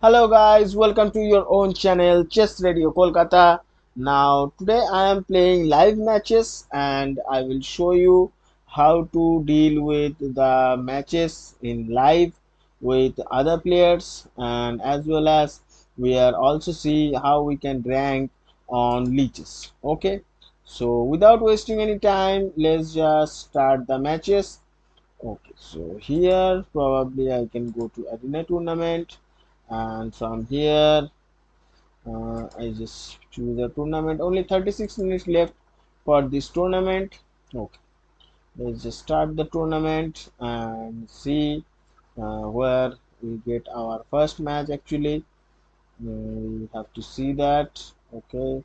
Hello guys, welcome to your own channel Chess Radio Kolkata. Now today I am playing live matches and I will show you how to deal with the matches in live with other players, and as well as we are also see how we can rank on leeches. Okay, so without wasting any time, let's just start the matches. Okay, so here probably I can go to arena tournament, and from here I just choose a tournament. Only 36 minutes left for this tournament. Okay, let's just start the tournament and see where we get our first match. Actually, we have to see that. Okay,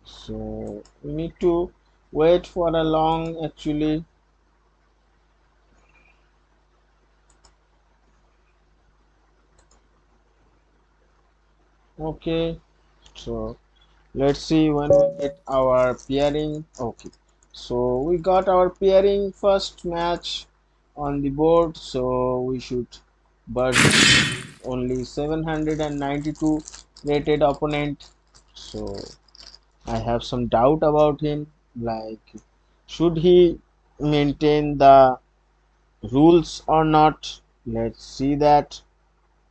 so we need to wait for a long actually. Okay, so let's see when we get our pairing. Okay, so we got our pairing first match on the board, so we should burst only 792 rated opponent. So I have some doubt about him, like should he maintain the rules or not. Let's see that.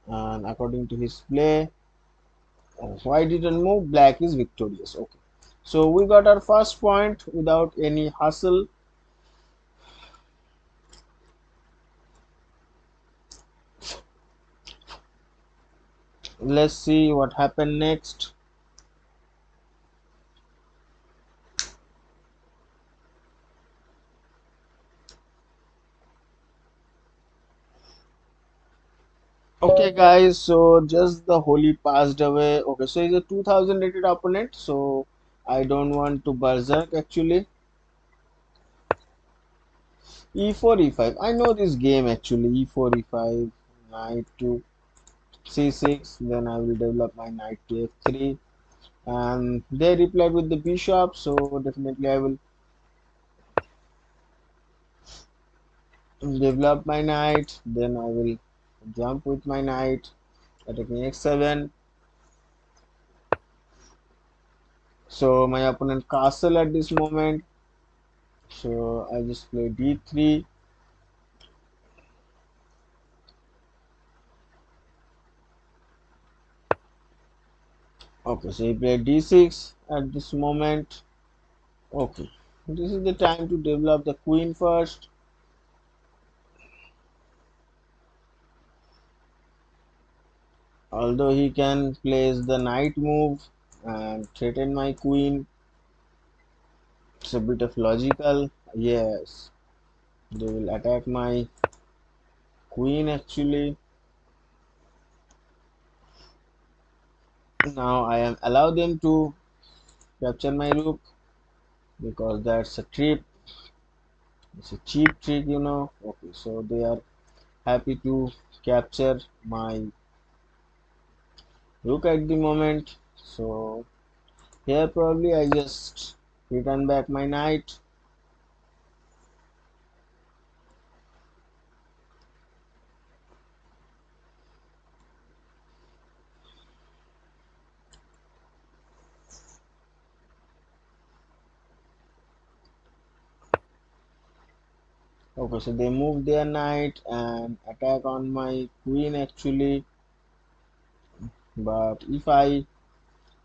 And according to his play, white didn't move, black is victorious. Okay, so we got our first point without any hustle. Let's see what happened next. Okay guys, so just the holy passed away. Okay, so he's a 2000 rated opponent, so I don't want to berserk actually. E4 e5, I know this game actually. E4 e5, knight to c6, then I will develop my knight to f3, and they replied with the bishop, so definitely I will develop my knight, then I will jump with my knight attacking x7. So my opponent castle at this moment, so I just play d3. Okay, so he played d6 at this moment. Okay, this is the time to develop the queen first. Although he can place the knight move and threaten my queen, it's a bit of logical. Yes, they will attack my queen actually. Now I am allow them to capture my rook because that's a trip. It's a cheap trick, you know. Okay, so they are happy to capture my rook at the moment. So here probably I just return back my knight. Okay, so they move their knight and attack on my queen actually. But if I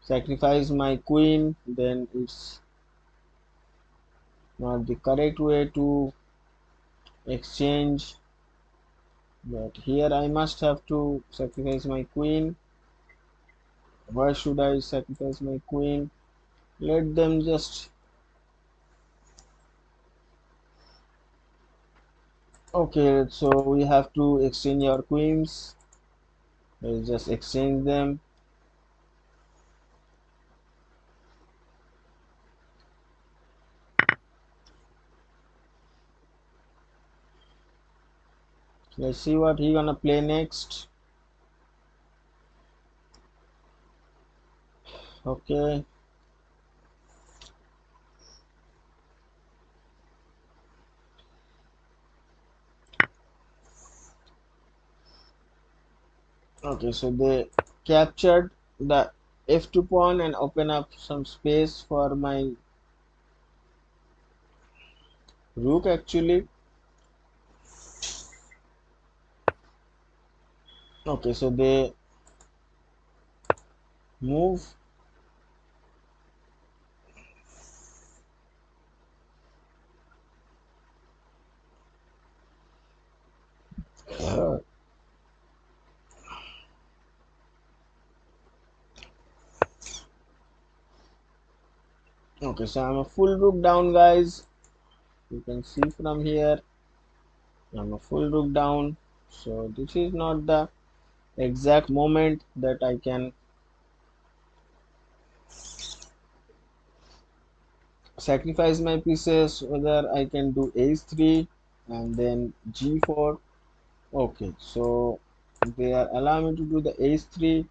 sacrifice my queen, then it's not the correct way to exchange. But here I must have to sacrifice my queen. Why should I sacrifice my queen? Let them just. Okay, so we have to exchange our queens. Let's just exchange them. Let's see what he gonna play next. Okay, Okay, so they captured the f2 pawn and open up some space for my rook actually. Okay, so they move. Okay, so I'm a full rook down, guys. You can see from here I'm a full rook down. So this is not the exact moment that I can sacrifice my pieces, whether I can do ace3 and then g4. Okay, so they are allowing me to do the ace3.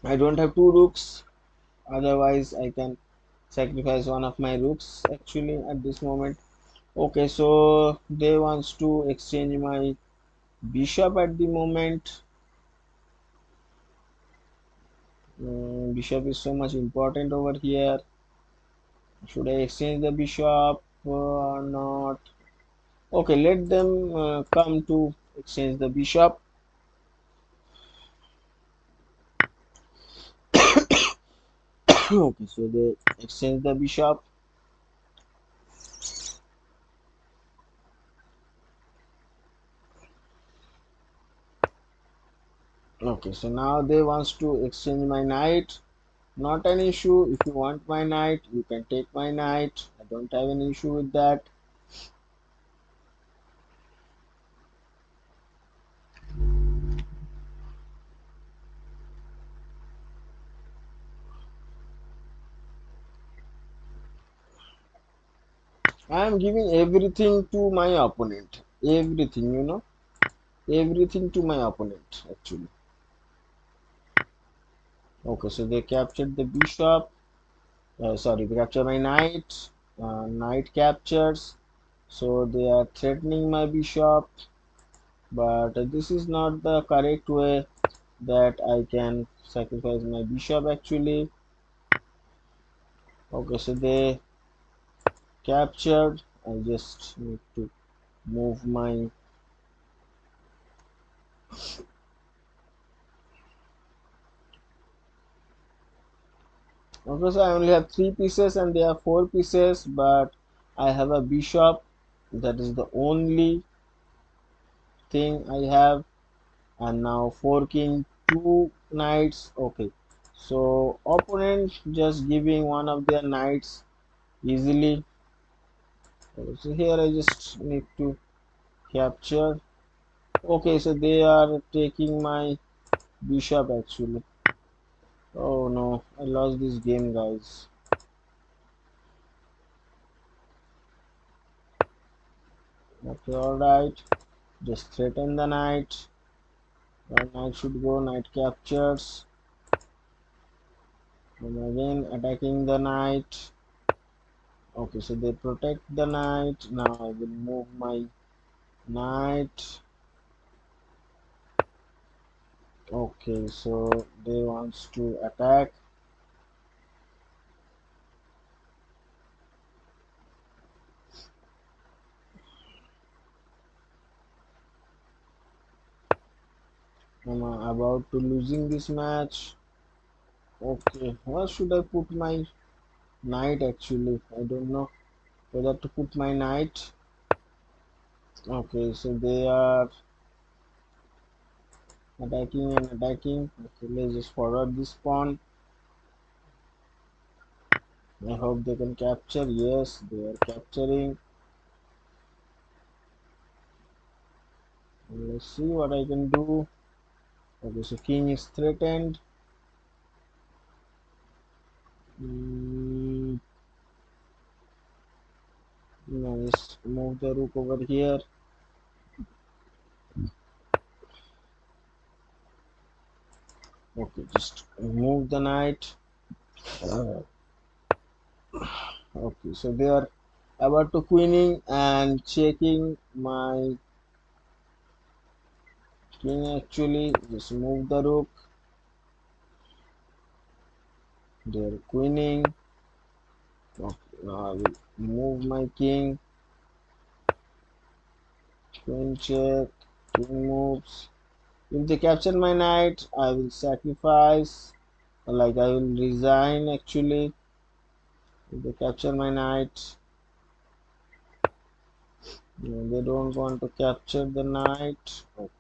I don't have two rooks, otherwise I can sacrifice one of my rooks actually at this moment. Okay, so they wants to exchange my bishop at the moment. Bishop is so much important over here. Should I exchange the bishop or not? Okay, let them come to exchange the bishop. Okay, so they exchange the bishop. Okay, so now they wants to exchange my knight. Not an issue. If you want my knight, you can take my knight. I don't have an issue with that. I am giving everything to my opponent. Everything, everything to my opponent actually. Okay, so they captured the bishop. Sorry, they captured my knight. Knight captures. So they are threatening my bishop, but this is not the correct way that I can sacrifice my bishop actually. Okay, so they captured. I just need to move my. Okay, so I only have three pieces and they have four pieces, but I have a bishop. That is the only thing I have. And now forking two knights. Okay, so opponent just giving one of their knights easily. Okay, so here I just need to capture. Okay, so they are taking my bishop actually. Oh no, I lost this game, guys. Okay, alright. Just threaten the knight. The knight should go, knight captures. And again attacking the knight. Okay, so they protect the knight. Now I will move my knight. Okay, so they wants to attack. I'm about to losing this match. Okay, where should I put my knight actually? I don't know whether to put my knight. Okay, so they are attacking and attacking. Okay, let's just forward this pawn. I hope they can capture. Yes, they are capturing. Let's see what I can do. Okay, so king is threatened. Mm, no, just move the rook over here. Okay, just move the knight. Okay, so they are about to queening and checking my king. Actually, just move the rook. They're queening. Okay, now I will move my king. Queen check. King moves. If they capture my knight, I will sacrifice. Like I will resign actually. If they capture my knight, no, they don't want to capture the knight. Okay,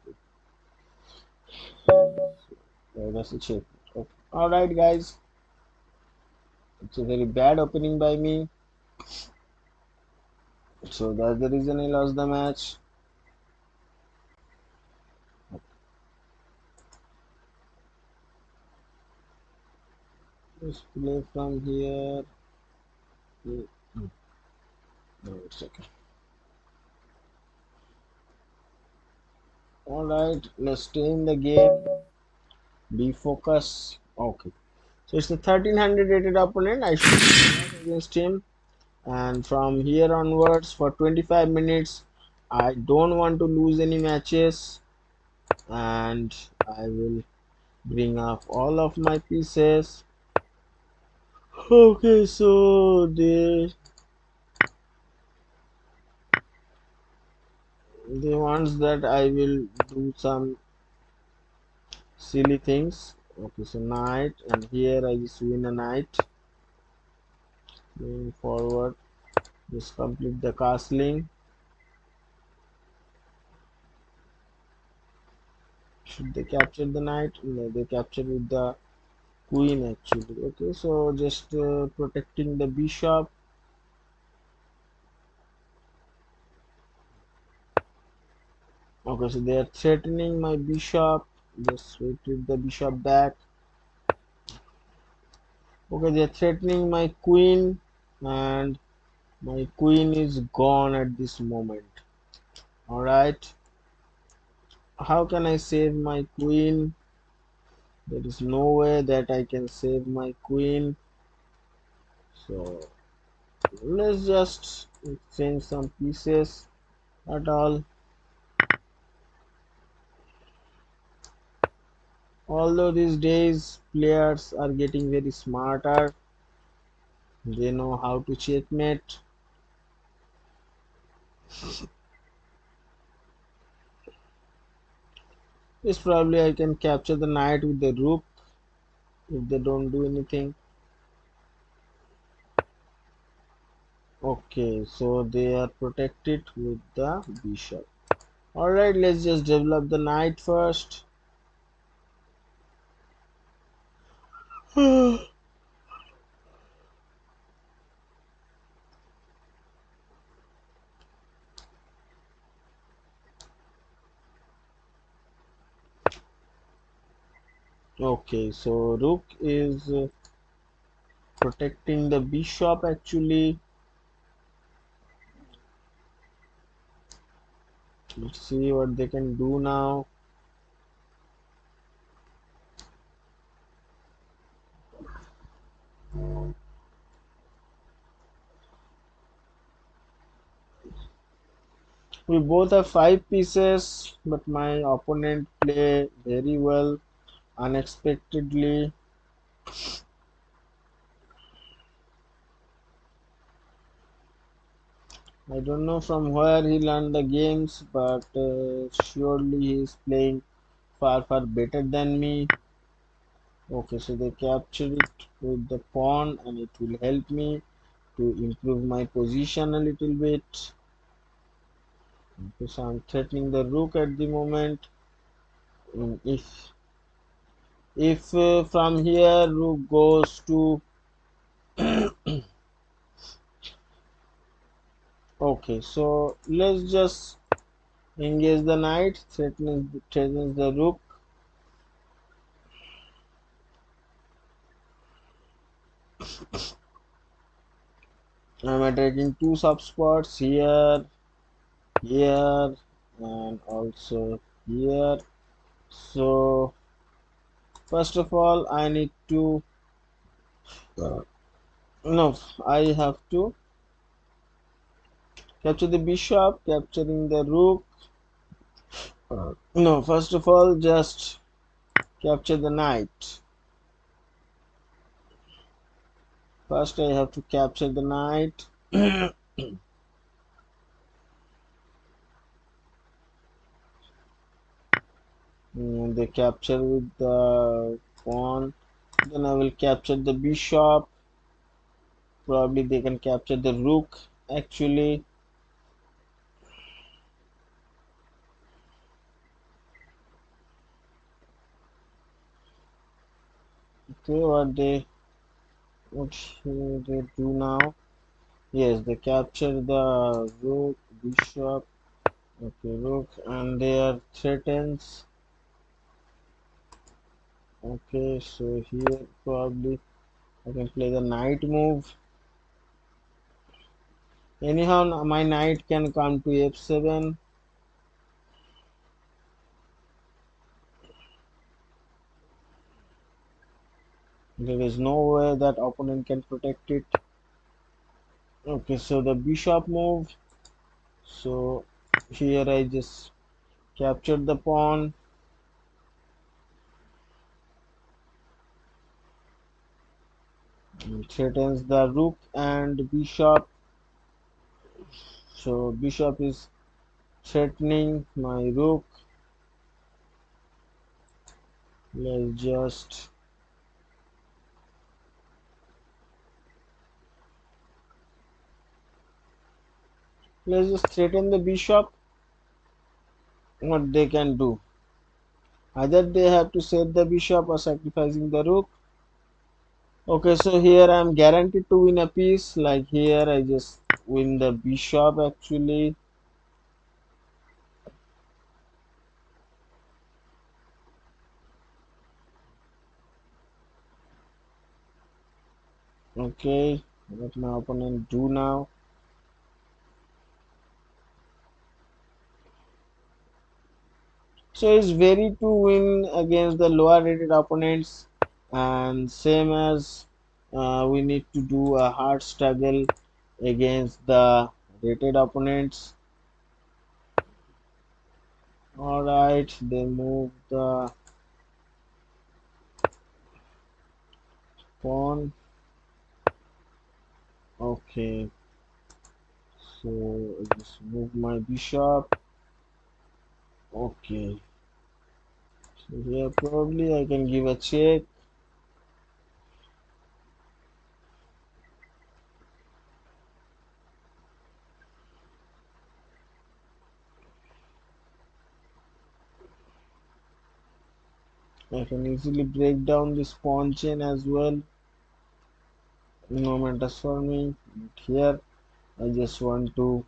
so that's a check. Okay. All right, guys. It's a very bad opening by me. So that's the reason I lost the match. Let's play from here. No, it's okay. Alright, let's stay in the game. Be focused. Okay. So it's the 1300 rated opponent. I should be against him. And from here onwards, for 25 minutes, I don't want to lose any matches. And I will bring up all of my pieces. Okay, so they wants that I will do some silly things. Okay, so knight, and here I just win a knight. Moving forward, just complete the castling. Should they capture the knight? No, they capture with the queen actually. Okay, so just protecting the bishop. Okay, so they are threatening my bishop. Just retreat the bishop back. Okay, they are threatening my queen, and my queen is gone at this moment. All right, how can I save my queen? There is no way that I can save my queen. So let's just change some pieces at all. Although these days players are getting very smarter, they know how to checkmate. Yes, probably I can capture the knight with the rook if they don't do anything. Okay, so they are protected with the bishop. Alright, let's just develop the knight first. Okay, so rook is protecting the bishop actually. Let's see what they can do now. We both have 5 pieces, but my opponent play very well unexpectedly. I don't know from where he learned the games, but surely he is playing far better than me. Okay, so they capture it with the pawn, and it will help me to improve my position a little bit. Okay, so I'm threatening the rook at the moment. If from here rook goes to okay, so let's just engage the knight, threatens the rook. I'm attacking 2 subspots here, here, and also here. So first of all, I need to no, I have to Capture the bishop, capturing the rook. No, first of all, just capture the knight. First, I have to capture the knight. They capture with the pawn. Then I will capture the bishop. Probably they can capture the rook actually. Okay, what should they do now? Yes, they capture the rook, bishop. Okay, rook, and they are threatens. Okay, so here probably I can play the knight move. Anyhow, my knight can come to f7. There is no way that opponent can protect it. Okay, so the bishop move. So here I just captured the pawn. And threatens the rook and bishop. So bishop is threatening my rook. Let's just threaten the bishop. What they can do? Either they have to save the bishop or sacrificing the rook. Okay, so here I'm guaranteed to win a piece. Like here, I just win the bishop actually. Okay, what my opponent do now? So it's very to win against the lower rated opponents, and same as we need to do a hard struggle against the rated opponents. All right, they move the pawn. Okay, so I just move my bishop. Okay, so here probably I can give a check. I can easily break down this pawn chain as well. No matters for me. But here I just want to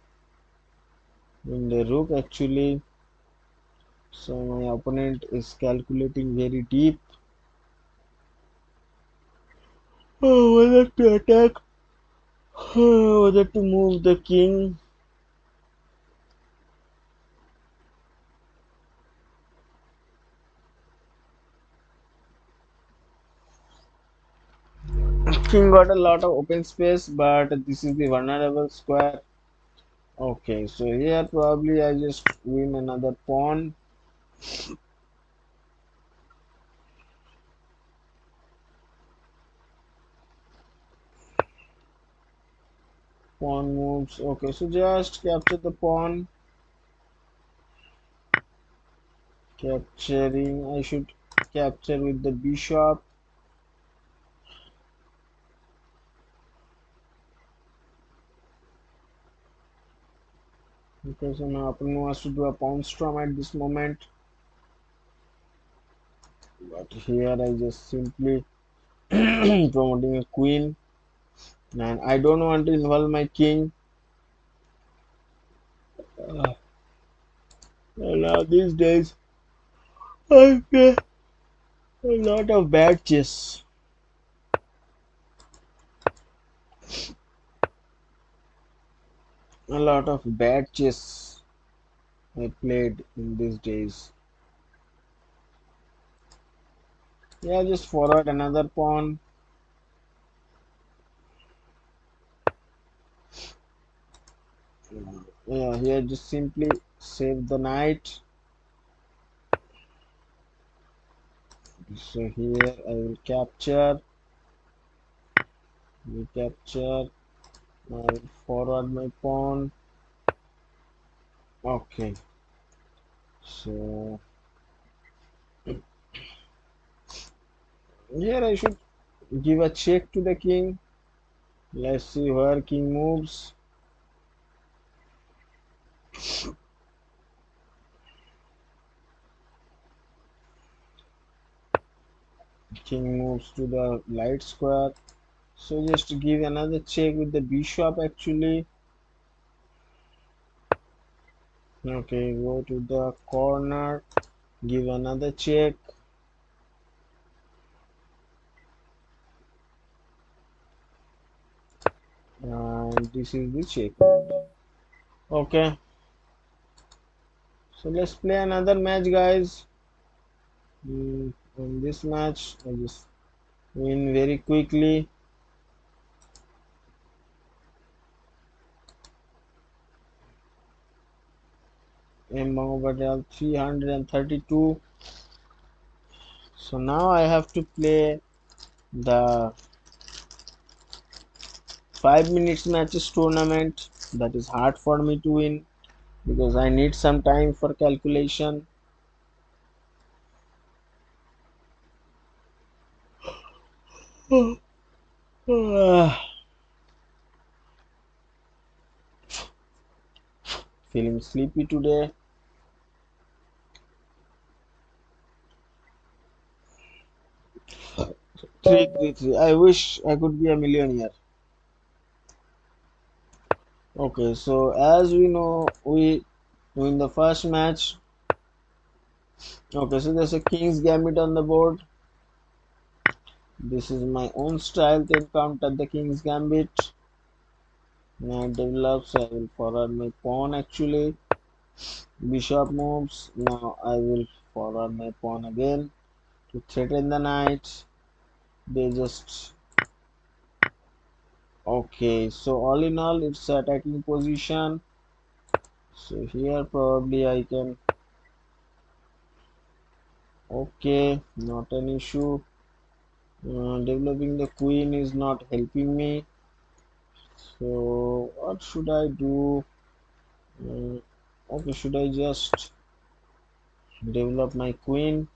win the rook actually. So my opponent is calculating very deep. Oh, whether to attack, whether to move the king. King got a lot of open space, but this is the vulnerable square. Okay, so here probably I just win another pawn. Pawn moves. Okay, so just capture the pawn. Capturing. I should capture with the bishop. Because my opponent wants to do a pawn storm at this moment. But here I just simply promoting a queen, and I don't want to involve my king. Now these days I play a lot of bad chess. A lot of bad chess I played in these days. Yeah, just forward another pawn. Yeah, here just simply save the knight. So here I will capture, recapture. Now I will forward my pawn. Okay, so here I should give a check to the king. Let's see where king moves. King moves to the light square. So just give another check with the bishop actually. Okay, go to the corner, give another check. And this is the check. Okay, so let's play another match, guys. In this match, I just win very quickly. Mbappé 332. So now I have to play the 5 minutes matches tournament. That is hard for me to win because I need some time for calculation. Feeling sleepy today. 333. I wish I could be a millionaire. Okay, so as we know, we win the first match. Okay, so there's a king's gambit on the board. This is my own style to encounter the king's gambit. Now it develops. I will forward my pawn actually. Bishop moves. Now I will forward my pawn again to threaten the knight. They just okay. So all in all, it's attacking position. So here probably I can okay, not an issue. Developing the queen is not helping me. So what should I do? Uh, okay, should I just develop my queen?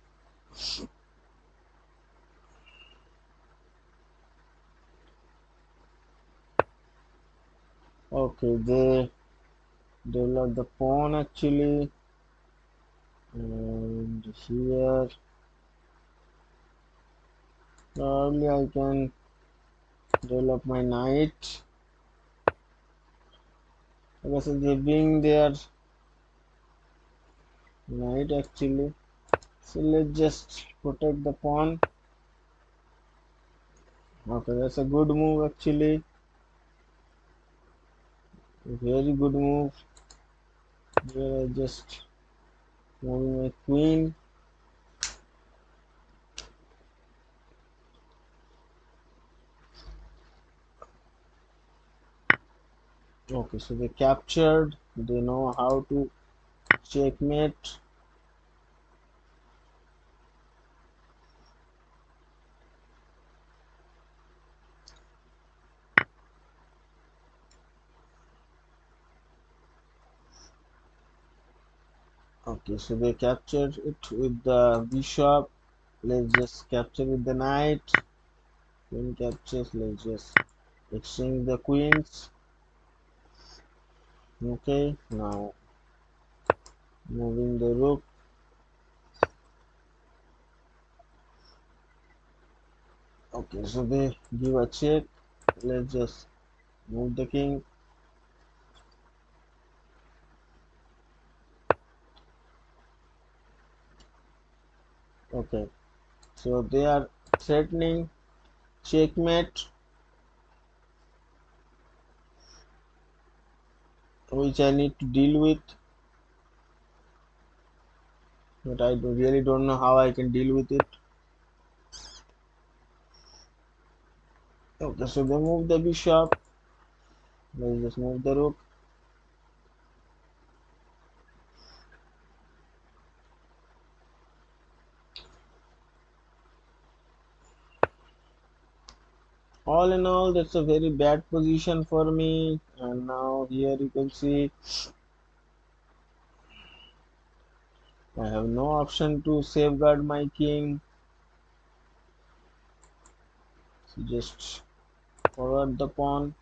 Okay, they develop the pawn actually, and here probably I can develop my knight. Okay, so they bring their knight actually. So let's just protect the pawn. Okay, that's a good move actually. Very good move. Here I just moving my queen. Okay, so they captured. They know how to checkmate. Okay, so they captured it with the bishop. Let's just capture with the knight. Queen captures. Let's just exchange the queens. Okay, now moving the rook. Okay, so they give a check. Let's just move the king. Okay, so they are threatening checkmate, which I need to deal with, but I really don't know how I can deal with it. Okay, so they move the bishop. Let's just move the rook. all in all, that's a very bad position for me. And now here you can see I have no option to safeguard my king. So just forward the pawn.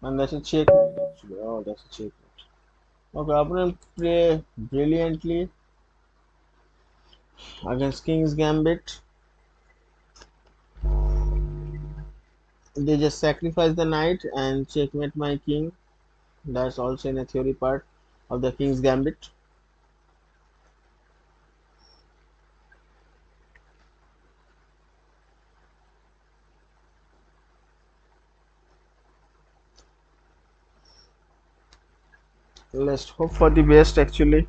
And that's a checkmate actually. Oh, that's a checkmate. Okay, opponent play brilliantly against King's Gambit. They just sacrifice the knight and checkmate my king. That's also in a theory part of the King's Gambit. Let's hope for the best actually.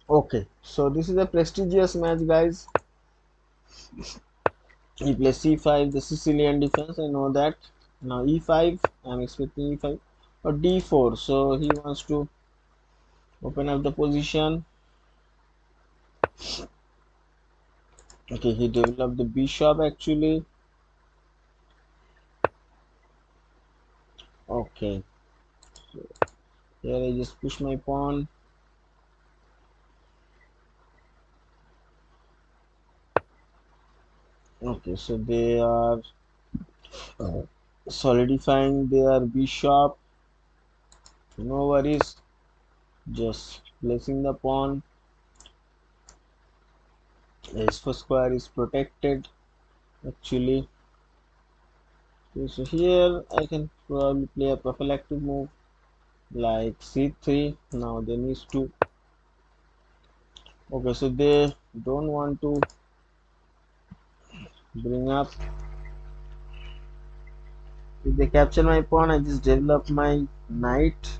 Okay, so this is a prestigious match, guys. He plays c5, the Sicilian defense, I know that. Now e5, I'm expecting e5 or d4, so he wants to open up the position. Okay, he developed the bishop actually. Okay, so here I just push my pawn. Okay, so they are solidifying their bishop. No worries, just placing the pawn. S4 square is protected actually. Okay, so here I can probably play a prophylactic move like c3. Now they need to. Okay, so they don't want to bring up. If they capture my pawn, I just develop my knight.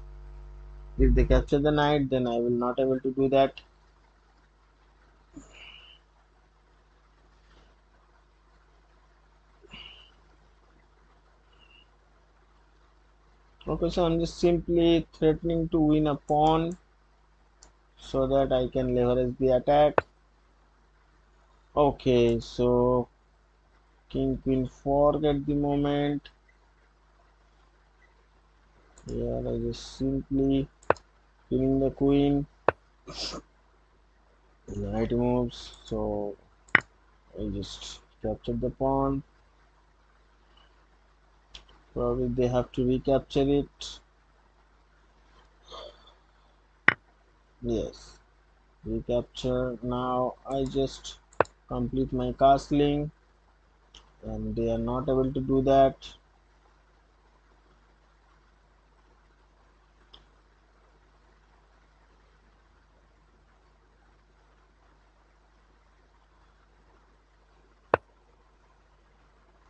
If they capture the knight, then I will not able to do that. Okay, so I'm just simply threatening to win a pawn so that I can leverage the attack. Okay, so king queen fork at the moment. Here I just simply killing the queen. Knight moves, so I just captured the pawn. Probably they have to recapture it. Yes, recapture. Now I just complete my castling, and they are not able to do that.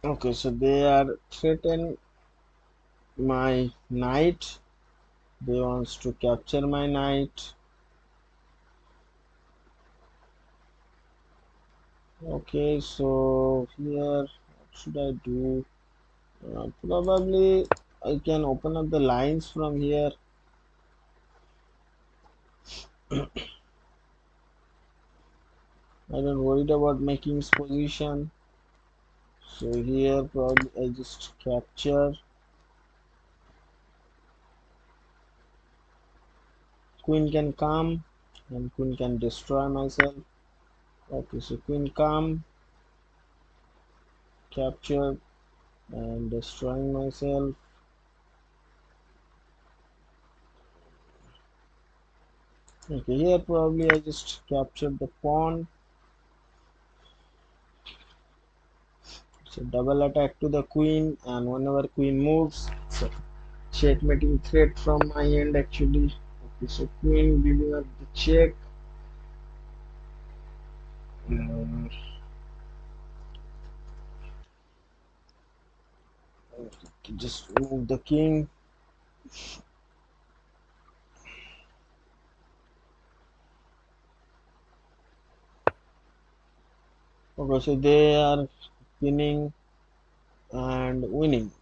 Okay, so they are threatening my knight. They wants to capture my knight. Okay, so here what should I do? Probably I can open up the lines from here. I don't worried about my king's position. So here probably I just capture. Queen can come and queen can destroy myself. Okay, so queen come, captured and destroying myself. Okay, here probably I just captured the pawn. So double attack to the queen, and whenever queen moves, so checkmating threat from my end actually. Okay, so queen giving up the check. Um, Just move the king. Okay, so they are pinning and winning.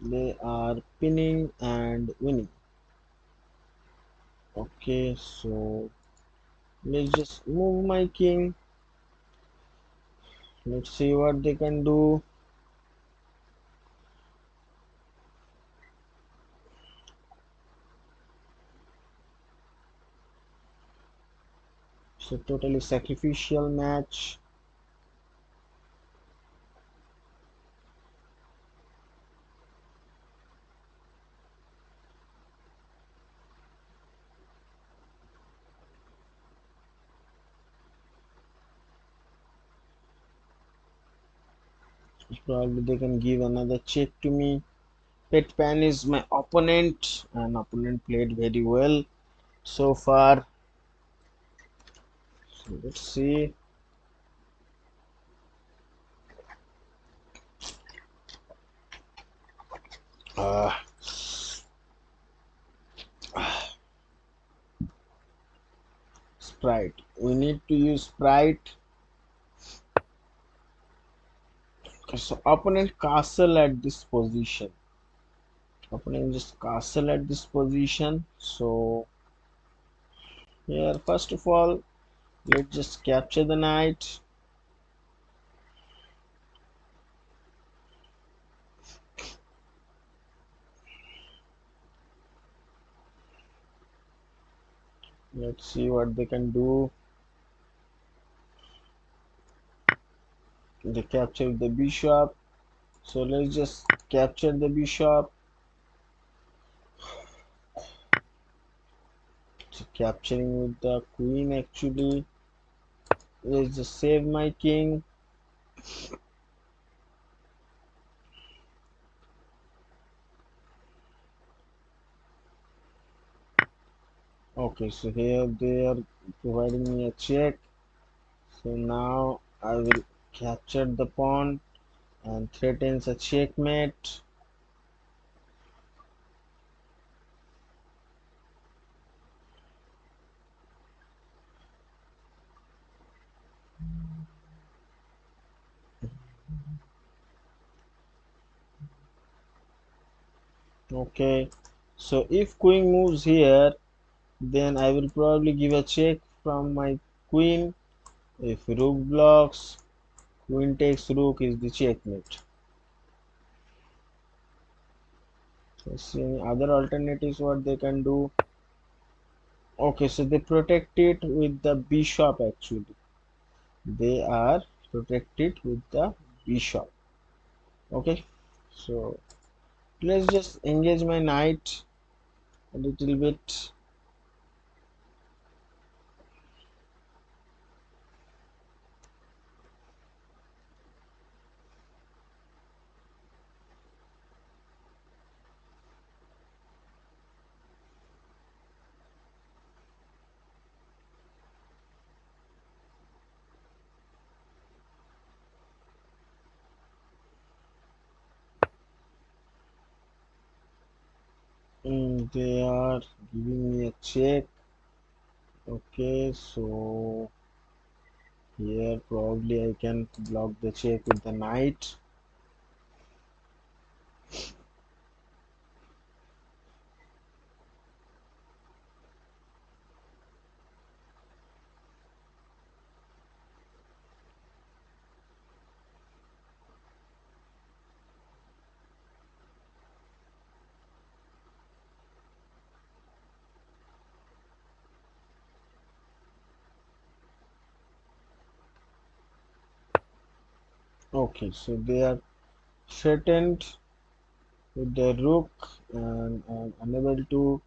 They are pinning and winning. Okay, so let's just move my king. Let's see what they can do. So totally sacrificial match. Probably they can give another check to me. Pet Pan is my opponent, and opponent played very well so far. So let's see. Uh, Sprite. We need to use Sprite. Okay, so opponent castle at this position. Opponent just castle at this position. So here, first of all, let's just capture the knight. Let's see what they can do. They capture the bishop. So let's just capture the bishop. So capturing with the queen actually. Let's just save my king. Okay, so here they are providing me a check. So now I will capture the pawn and threatens a checkmate. Okay, so if queen moves here, then I will probably give a check from my queen. If rook blocks, queen takes rook is the checkmate. Let's see any other alternatives what they can do. Okay, so they protect it with the bishop actually. They are protected with the bishop. Okay, so let's just engage my knight a little bit. They are giving me a check. Okay, so here probably I can block the check with the knight. Okay, so they are threatened with the rook and I'm unable to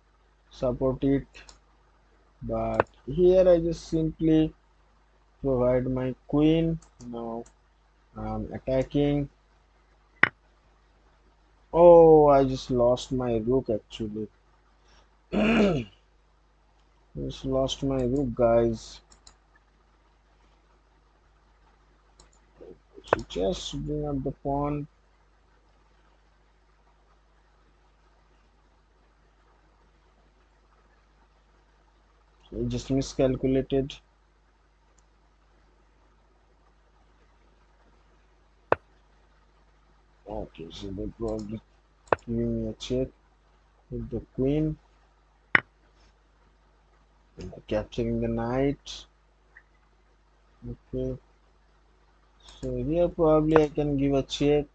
support it, but here I just simply provide my queen. Now I'm attacking. Oh, I just lost my rook actually. Just lost my rook, guys. So just bring up the pawn. I just miscalculated. Okay, so they probably giving me a check with the queen, and capturing the knight. Okay, so here probably I can give a check.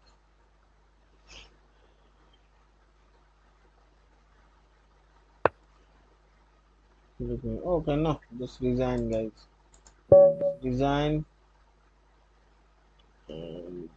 Okay, no, just resign, guys. Resign, and